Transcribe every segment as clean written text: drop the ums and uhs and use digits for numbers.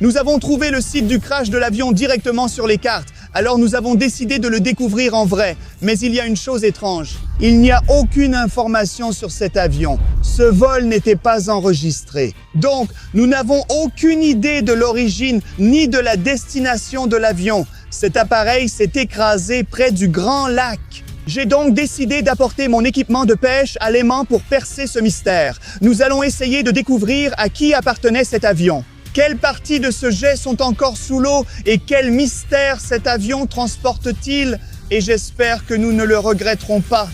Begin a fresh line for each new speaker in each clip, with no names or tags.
Nous avons trouvé le site du crash de l'avion directement sur les cartes, alors nous avons décidé de le découvrir en vrai. Mais il y a une chose étrange. Il n'y a aucune information sur cet avion. Ce vol n'était pas enregistré. Donc, nous n'avons aucune idée de l'origine ni de la destination de l'avion. Cet appareil s'est écrasé près du Grand Lac. J'ai donc décidé d'apporter mon équipement de pêche à l'aimant pour percer ce mystère. Nous allons essayer de découvrir à qui appartenait cet avion. Quelles parties de ce jet sont encore sous l'eau et quel mystère cet avion transporte-t-il? Et j'espère que nous ne le regretterons pas.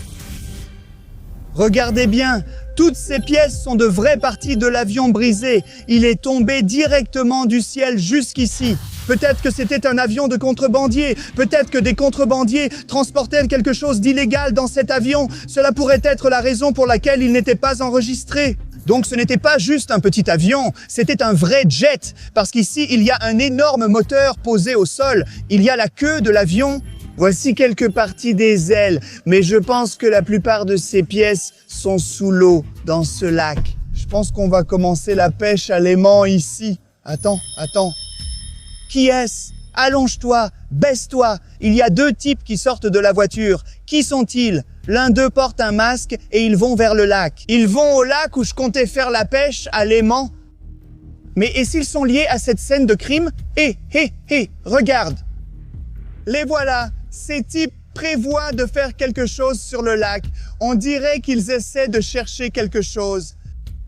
Regardez bien, toutes ces pièces sont de vraies parties de l'avion brisé. Il est tombé directement du ciel jusqu'ici. Peut-être que c'était un avion de contrebandiers. Peut-être que des contrebandiers transportaient quelque chose d'illégal dans cet avion. Cela pourrait être la raison pour laquelle il n'était pas enregistré. Donc ce n'était pas juste un petit avion, c'était un vrai jet. Parce qu'ici, il y a un énorme moteur posé au sol. Il y a la queue de l'avion. Voici quelques parties des ailes. Mais je pense que la plupart de ces pièces sont sous l'eau, dans ce lac. Je pense qu'on va commencer la pêche à l'aimant ici. Attends. Qui est-ce? Allonge-toi, baisse-toi. Il y a deux types qui sortent de la voiture. Qui sont-ils? L'un d'eux porte un masque et ils vont vers le lac. Ils vont au lac où je comptais faire la pêche à l'aimant. Mais et s'ils sont liés à cette scène de crime? Regarde. Les voilà. Ces types prévoient de faire quelque chose sur le lac. On dirait qu'ils essaient de chercher quelque chose.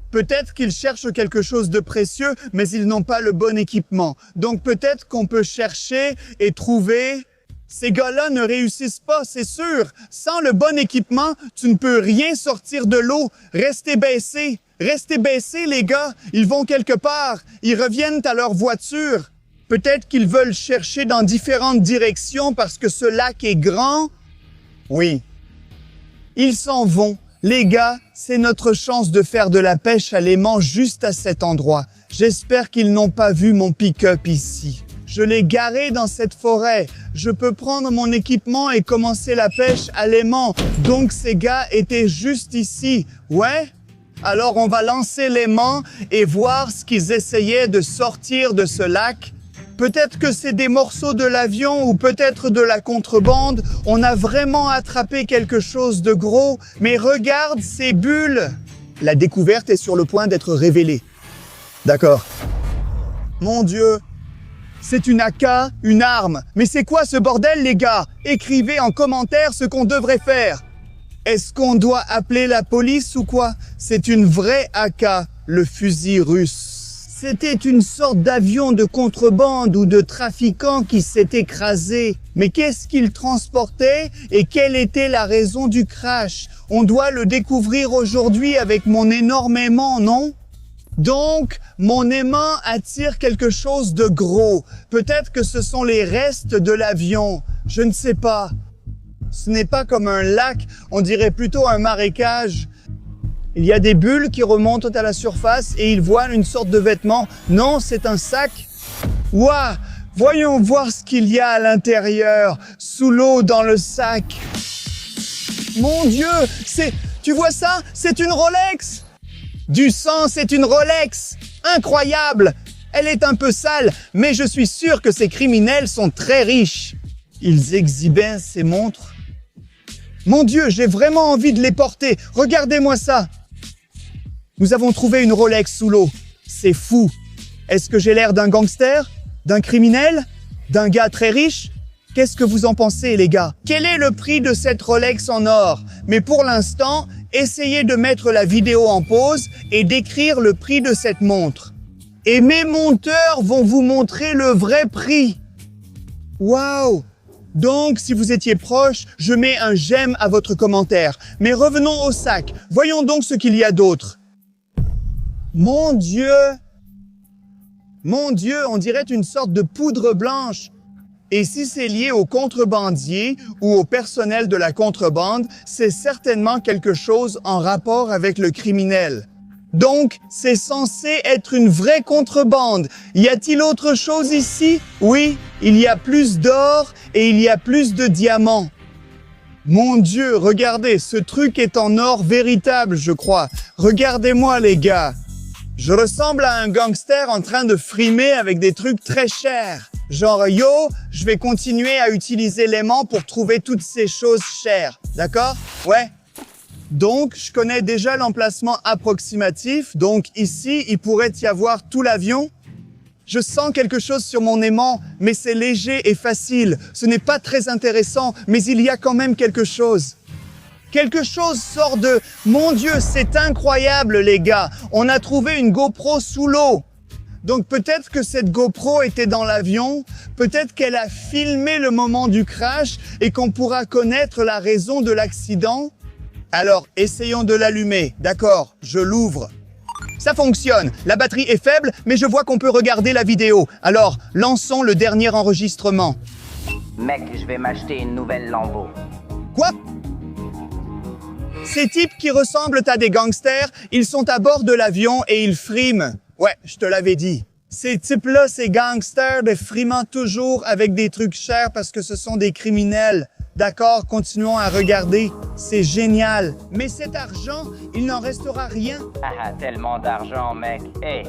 Peut-être qu'ils cherchent quelque chose de précieux, mais ils n'ont pas le bon équipement. Donc peut-être qu'on peut chercher et trouver. Ces gars-là ne réussissent pas, c'est sûr. Sans le bon équipement, tu ne peux rien sortir de l'eau. Restez baissés, les gars. Ils vont quelque part. Ils reviennent à leur voiture. Peut-être qu'ils veulent chercher dans différentes directions parce que ce lac est grand. Oui. Ils s'en vont. Les gars, c'est notre chance de faire de la pêche à l'aimant juste à cet endroit. J'espère qu'ils n'ont pas vu mon pick-up ici. Je l'ai garé dans cette forêt. Je peux prendre mon équipement et commencer la pêche à l'aimant. Donc ces gars étaient juste ici. Ouais? Alors on va lancer l'aimant et voir ce qu'ils essayaient de sortir de ce lac. Peut-être que c'est des morceaux de l'avion ou peut-être de la contrebande. On a vraiment attrapé quelque chose de gros. Mais regarde ces bulles. La découverte est sur le point d'être révélée. D'accord. Mon Dieu. C'est une AK, une arme. Mais c'est quoi ce bordel, les gars? Écrivez en commentaire ce qu'on devrait faire. Est-ce qu'on doit appeler la police ou quoi? C'est une vraie AK, le fusil russe. C'était une sorte d'avion de contrebande ou de trafiquant qui s'est écrasé. Mais qu'est-ce qu'il transportait et quelle était la raison du crash? On doit le découvrir aujourd'hui avec mon énorme aimant, non? Donc, mon aimant attire quelque chose de gros. Peut-être que ce sont les restes de l'avion. Je ne sais pas. Ce n'est pas comme un lac, on dirait plutôt un marécage. Il y a des bulles qui remontent à la surface et ils voient une sorte de vêtement. Non, c'est un sac. Ouah! Voyons voir ce qu'il y a à l'intérieur, sous l'eau dans le sac. Mon Dieu! Tu vois ça? C'est une Rolex! Du sang, c'est une Rolex! Incroyable! Elle est un peu sale, mais je suis sûr que ces criminels sont très riches. Ils exhibaient ces montres. Mon Dieu, j'ai vraiment envie de les porter. Regardez-moi ça. Nous avons trouvé une Rolex sous l'eau. C'est fou. Est-ce que j'ai l'air d'un gangster? D'un criminel? D'un gars très riche? Qu'est-ce que vous en pensez, les gars? Quel est le prix de cette Rolex en or? Mais pour l'instant, essayez de mettre la vidéo en pause et d'écrire le prix de cette montre. Et mes monteurs vont vous montrer le vrai prix. Waouh! Donc, si vous étiez proche, je mets un j'aime à votre commentaire. Mais revenons au sac. Voyons donc ce qu'il y a d'autre. Mon Dieu! Mon Dieu, on dirait une sorte de poudre blanche. Et si c'est lié aux contrebandiers ou au personnel de la contrebande, c'est certainement quelque chose en rapport avec le criminel. Donc, c'est censé être une vraie contrebande. Y a-t-il autre chose ici? Oui, il y a plus d'or et il y a plus de diamants. Mon Dieu, regardez, ce truc est en or véritable, je crois. Regardez-moi, les gars. Je ressemble à un gangster en train de frimer avec des trucs très chers. Genre, yo, je vais continuer à utiliser l'aimant pour trouver toutes ces choses chères. D'accord? Ouais. Donc, je connais déjà l'emplacement approximatif. Donc, ici, il pourrait y avoir tout l'avion. Je sens quelque chose sur mon aimant, mais c'est léger et facile. Ce n'est pas très intéressant, mais il y a quand même quelque chose. Quelque chose sort de... Mon Dieu, c'est incroyable, les gars. On a trouvé une GoPro sous l'eau. Donc peut-être que cette GoPro était dans l'avion, peut-être qu'elle a filmé le moment du crash et qu'on pourra connaître la raison de l'accident. Alors, essayons de l'allumer. D'accord, je l'ouvre. Ça fonctionne. La batterie est faible, mais je vois qu'on peut regarder la vidéo. Alors, lançons le dernier enregistrement.
Mec, je vais m'acheter une nouvelle Lambo.
Quoi? Ces types qui ressemblent à des gangsters, ils sont à bord de l'avion et ils friment. Ouais, je te l'avais dit. Ces types-là, ces gangsters, de frimant toujours avec des trucs chers parce que ce sont des criminels. D'accord, continuons à regarder. C'est génial. Mais cet argent, il n'en restera rien.
Ah, tellement d'argent, mec. Hey.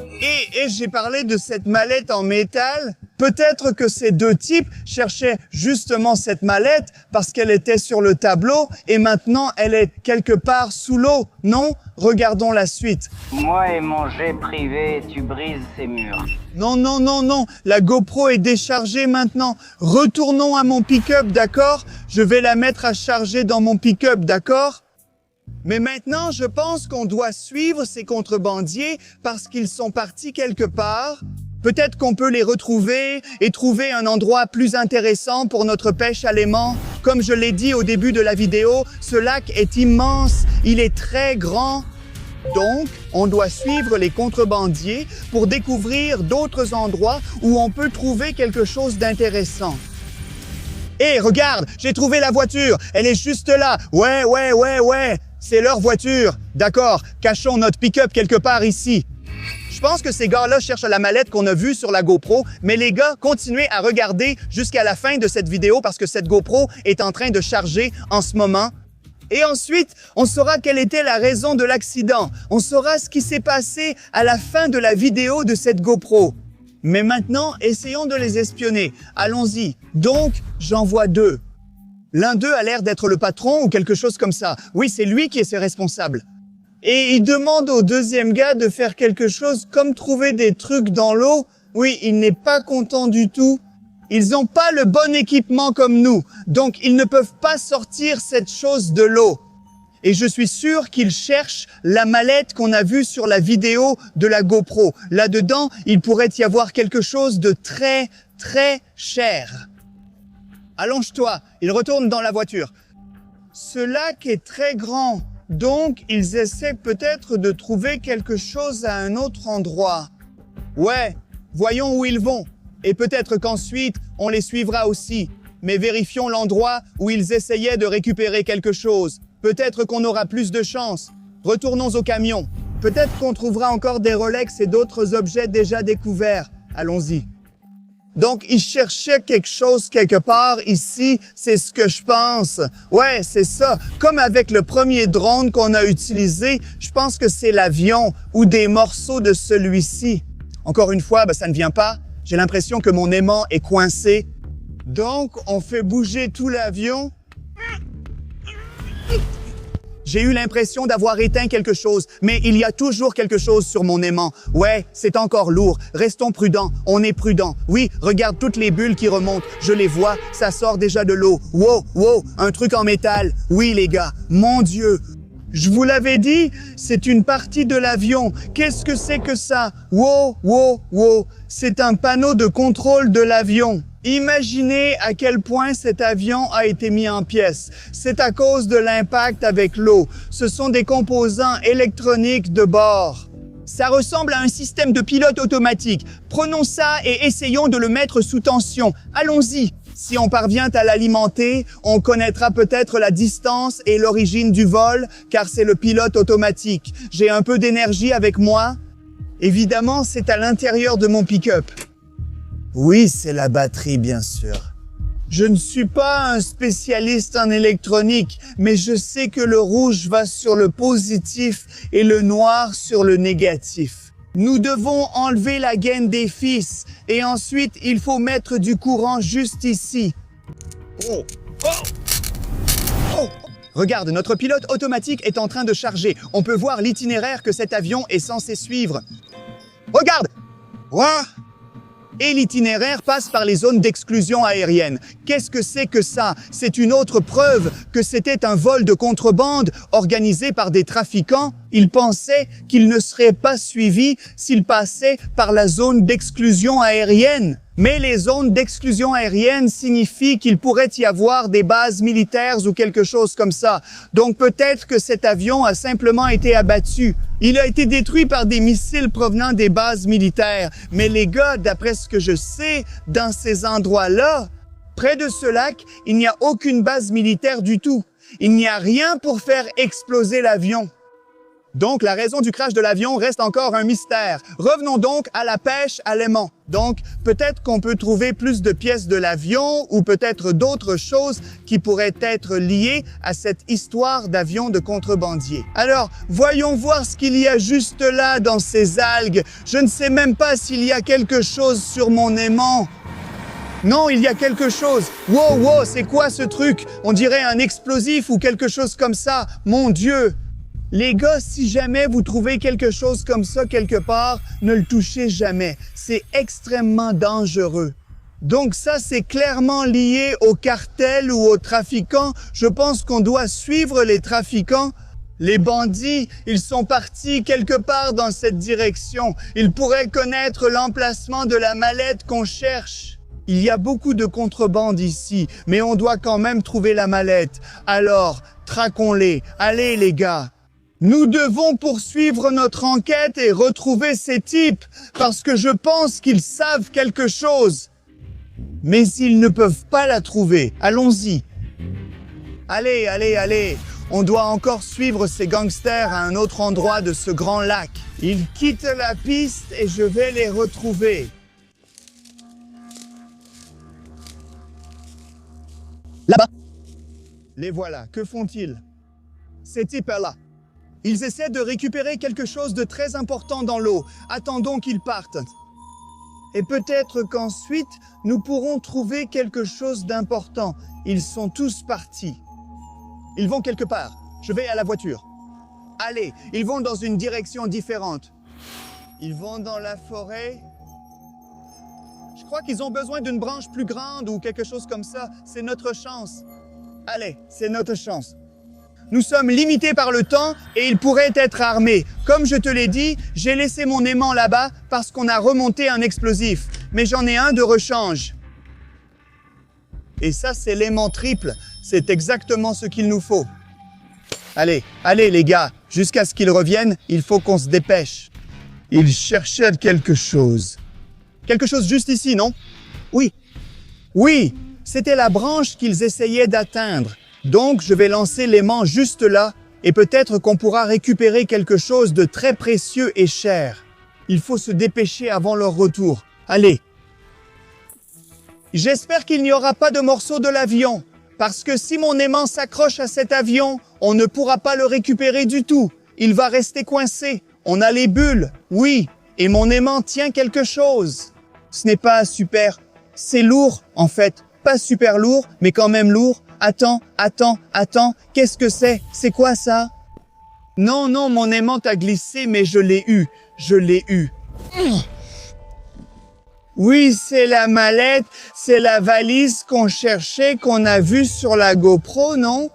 Et j'ai parlé de cette mallette en métal. Peut-être que ces deux types cherchaient justement cette mallette parce qu'elle était sur le tableau et maintenant elle est quelque part sous l'eau. Non? Regardons la suite.
Moi et mon jet privé, tu brises ces murs.
Non, non, non, non. La GoPro est déchargée maintenant. Retournons à mon pick-up, d'accord? Je vais la mettre à charger dans mon pick-up, d'accord? Mais maintenant, je pense qu'on doit suivre ces contrebandiers parce qu'ils sont partis quelque part. Peut-être qu'on peut les retrouver et trouver un endroit plus intéressant pour notre pêche à l'aimant. Comme je l'ai dit au début de la vidéo, ce lac est immense, il est très grand. Donc, on doit suivre les contrebandiers pour découvrir d'autres endroits où on peut trouver quelque chose d'intéressant. Hé, regarde, j'ai trouvé la voiture, elle est juste là. Ouais, c'est leur voiture. D'accord, cachons notre pick-up quelque part ici. Je pense que ces gars-là cherchent la mallette qu'on a vue sur la GoPro, mais les gars, continuez à regarder jusqu'à la fin de cette vidéo parce que cette GoPro est en train de charger en ce moment. Et ensuite, on saura quelle était la raison de l'accident. On saura ce qui s'est passé à la fin de la vidéo de cette GoPro. Mais maintenant, essayons de les espionner. Allons-y. Donc, j'en vois deux. L'un d'eux a l'air d'être le patron ou quelque chose comme ça. Oui, c'est lui qui est ses responsables. Et il demande au deuxième gars de faire quelque chose comme trouver des trucs dans l'eau. Oui, il n'est pas content du tout. Ils n'ont pas le bon équipement comme nous, donc ils ne peuvent pas sortir cette chose de l'eau. Et je suis sûr qu'ils cherchent la mallette qu'on a vue sur la vidéo de la GoPro. Là-dedans, il pourrait y avoir quelque chose de très, très cher. Allonge-toi, ils retournent dans la voiture. Ce lac est très grand. Donc, ils essaient peut-être de trouver quelque chose à un autre endroit. Ouais, voyons où ils vont. Et peut-être qu'ensuite, on les suivra aussi. Mais vérifions l'endroit où ils essayaient de récupérer quelque chose. Peut-être qu'on aura plus de chance. Retournons au camion. Peut-être qu'on trouvera encore des Rolex et d'autres objets déjà découverts. Allons-y. Donc, ils cherchaient quelque chose quelque part ici, c'est ce que je pense. Ouais, c'est ça. Comme avec le premier drone qu'on a utilisé, je pense que c'est l'avion ou des morceaux de celui-ci. Encore une fois, ça ne vient pas. J'ai l'impression que mon aimant est coincé. Donc, on fait bouger tout l'avion. J'ai eu l'impression d'avoir éteint quelque chose, mais il y a toujours quelque chose sur mon aimant. Ouais, c'est encore lourd. Restons prudents. On est prudents. Oui, regarde toutes les bulles qui remontent. Je les vois. Ça sort déjà de l'eau. Wow, un truc en métal. Oui, les gars. Mon Dieu. Je vous l'avais dit, c'est une partie de l'avion. Qu'est-ce que c'est que ça? Wow. C'est un panneau de contrôle de l'avion. Imaginez à quel point cet avion a été mis en pièces. C'est à cause de l'impact avec l'eau. Ce sont des composants électroniques de bord. Ça ressemble à un système de pilote automatique. Prenons ça et essayons de le mettre sous tension. Allons-y. Si on parvient à l'alimenter, on connaîtra peut-être la distance et l'origine du vol, car c'est le pilote automatique. J'ai un peu d'énergie avec moi. Évidemment, c'est à l'intérieur de mon pick-up. Oui, c'est la batterie, bien sûr. Je ne suis pas un spécialiste en électronique, mais je sais que le rouge va sur le positif et le noir sur le négatif. Nous devons enlever la gaine des fils et ensuite il faut mettre du courant juste ici. Oh. Oh. Oh. Regarde, notre pilote automatique est en train de charger. On peut voir l'itinéraire que cet avion est censé suivre. Regarde! Quoi? Et l'itinéraire passe par les zones d'exclusion aérienne. Qu'est-ce que c'est que ça? C'est une autre preuve que c'était un vol de contrebande organisé par des trafiquants. Ils pensaient qu'ils ne seraient pas suivis s'ils passaient par la zone d'exclusion aérienne. Mais les zones d'exclusion aérienne signifient qu'il pourrait y avoir des bases militaires ou quelque chose comme ça. Donc peut-être que cet avion a simplement été abattu. Il a été détruit par des missiles provenant des bases militaires. Mais les gars, d'après ce que je sais, dans ces endroits-là, près de ce lac, il n'y a aucune base militaire du tout. Il n'y a rien pour faire exploser l'avion. Donc, la raison du crash de l'avion reste encore un mystère. Revenons donc à la pêche à l'aimant. Donc, peut-être qu'on peut trouver plus de pièces de l'avion ou peut-être d'autres choses qui pourraient être liées à cette histoire d'avion de contrebandier. Alors, voyons voir ce qu'il y a juste là dans ces algues. Je ne sais même pas s'il y a quelque chose sur mon aimant. Non, il y a quelque chose. Wow, c'est quoi ce truc? On dirait un explosif ou quelque chose comme ça. Mon Dieu! Les gars, si jamais vous trouvez quelque chose comme ça quelque part, ne le touchez jamais. C'est extrêmement dangereux. Donc ça, c'est clairement lié au cartel ou aux trafiquants. Je pense qu'on doit suivre les trafiquants. Les bandits, ils sont partis quelque part dans cette direction. Ils pourraient connaître l'emplacement de la mallette qu'on cherche. Il y a beaucoup de contrebande ici, mais on doit quand même trouver la mallette. Alors, traquons-les. Allez les gars! Nous devons poursuivre notre enquête et retrouver ces types, parce que je pense qu'ils savent quelque chose. Mais ils ne peuvent pas la trouver. Allons-y. Allez. On doit encore suivre ces gangsters à un autre endroit de ce grand lac. Ils quittent la piste et je vais les retrouver. Là-bas. Les voilà. Que font-ils? Ces types-là. Ils essaient de récupérer quelque chose de très important dans l'eau. Attendons qu'ils partent. Et peut-être qu'ensuite, nous pourrons trouver quelque chose d'important. Ils sont tous partis. Ils vont quelque part. Je vais à la voiture. Allez, ils vont dans une direction différente. Ils vont dans la forêt. Je crois qu'ils ont besoin d'une branche plus grande ou quelque chose comme ça. C'est notre chance. Allez, c'est notre chance. Nous sommes limités par le temps et ils pourraient être armés. Comme je te l'ai dit, j'ai laissé mon aimant là-bas parce qu'on a remonté un explosif. Mais j'en ai un de rechange. Et ça, c'est l'aimant triple. C'est exactement ce qu'il nous faut. Allez les gars, jusqu'à ce qu'ils reviennent, il faut qu'on se dépêche. Ils cherchaient quelque chose. Quelque chose juste ici, non? Oui, c'était la branche qu'ils essayaient d'atteindre. Donc, je vais lancer l'aimant juste là et peut-être qu'on pourra récupérer quelque chose de très précieux et cher. Il faut se dépêcher avant leur retour. Allez. J'espère qu'il n'y aura pas de morceaux de l'avion, parce que si mon aimant s'accroche à cet avion, on ne pourra pas le récupérer du tout. Il va rester coincé. On a les bulles, oui, et mon aimant tient quelque chose. Ce n'est pas super. C'est lourd, en fait. Pas super lourd, mais quand même lourd. Attends. Qu'est-ce que c'est? C'est quoi ça? Non, mon aimant a glissé, mais je l'ai eu. Oui, c'est la mallette, c'est la valise qu'on cherchait, qu'on a vue sur la GoPro, non?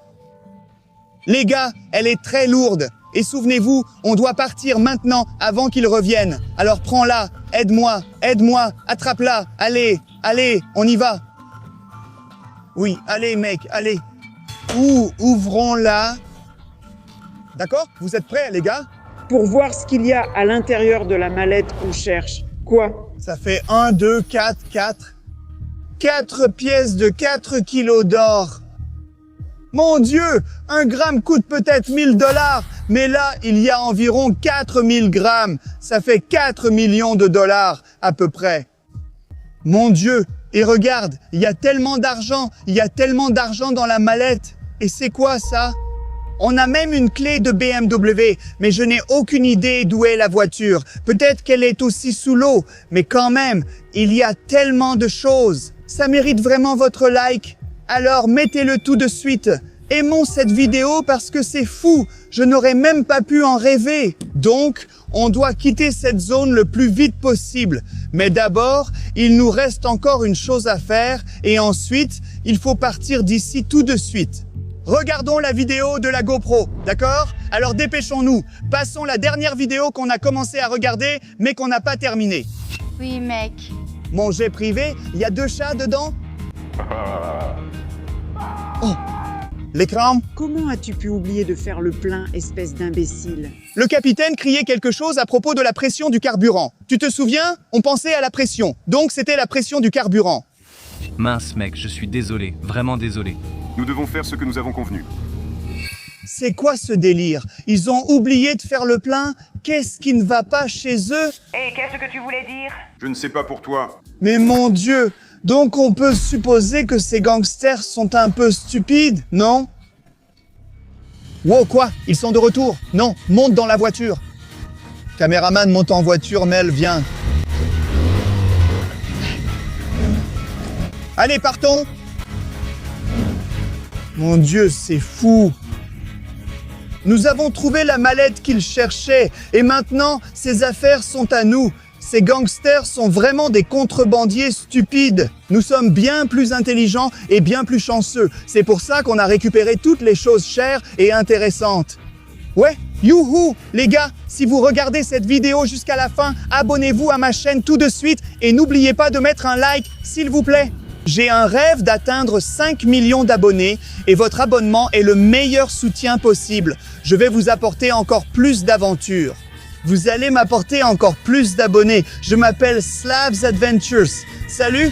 Les gars, elle est très lourde. Et souvenez-vous, on doit partir maintenant, avant qu'ils reviennent. Alors prends-la, aide-moi, attrape-la. Allez, on y va. Oui, allez mec, allez. Ouvrons-la. D'accord? Vous êtes prêts les gars?
Pour voir ce qu'il y a à l'intérieur de la mallette qu'on cherche. Quoi?
Ça fait 1, 2, 4. 4 pièces de 4 kilos d'or. Mon Dieu, 1 gramme coûte peut-être $1000, mais là, il y a environ 4000 grammes. Ça fait 4 millions de dollars à peu près. Mon Dieu, et regarde, il y a tellement d'argent dans la mallette. Et c'est quoi ça? On a même une clé de BMW, mais je n'ai aucune idée d'où est la voiture. Peut-être qu'elle est aussi sous l'eau, mais quand même, il y a tellement de choses. Ça mérite vraiment votre like. Alors mettez-le tout de suite. Aimons cette vidéo parce que c'est fou. Je n'aurais même pas pu en rêver. Donc, on doit quitter cette zone le plus vite possible. Mais d'abord, il nous reste encore une chose à faire et ensuite, il faut partir d'ici tout de suite. Regardons la vidéo de la GoPro, d'accord? Alors dépêchons-nous. Passons la dernière vidéo qu'on a commencé à regarder, mais qu'on n'a pas terminée.
Oui, mec.
Mon jet privé, il y a 2 chats dedans? Oh! L'écran?
Comment as-tu pu oublier de faire le plein, espèce d'imbécile?
Le capitaine criait quelque chose à propos de la pression du carburant. Tu te souviens? On pensait à la pression. Donc c'était la pression du carburant.
Mince mec, je suis désolé, vraiment désolé.
Nous devons faire ce que nous avons convenu.
C'est quoi ce délire? Ils ont oublié de faire le plein? Qu'est-ce qui ne va pas chez eux?
Et qu'est-ce que tu voulais dire?
Je ne sais pas pour toi.
Mais mon Dieu! Donc on peut supposer que ces gangsters sont un peu stupides, non? Wow, quoi? Ils sont de retour? Non, monte dans la voiture. Caméraman, monte en voiture, Mel, viens. Allez, partons! Mon Dieu, c'est fou! Nous avons trouvé la mallette qu'ils cherchaient et maintenant, ces affaires sont à nous. Ces gangsters sont vraiment des contrebandiers stupides. Nous sommes bien plus intelligents et bien plus chanceux. C'est pour ça qu'on a récupéré toutes les choses chères et intéressantes. Ouais, youhou! Les gars, si vous regardez cette vidéo jusqu'à la fin, abonnez-vous à ma chaîne tout de suite et n'oubliez pas de mettre un like, s'il vous plaît. J'ai un rêve d'atteindre 5 millions d'abonnés et votre abonnement est le meilleur soutien possible. Je vais vous apporter encore plus d'aventures. Vous allez m'apporter encore plus d'abonnés. Je m'appelle Slavs Adventures. Salut!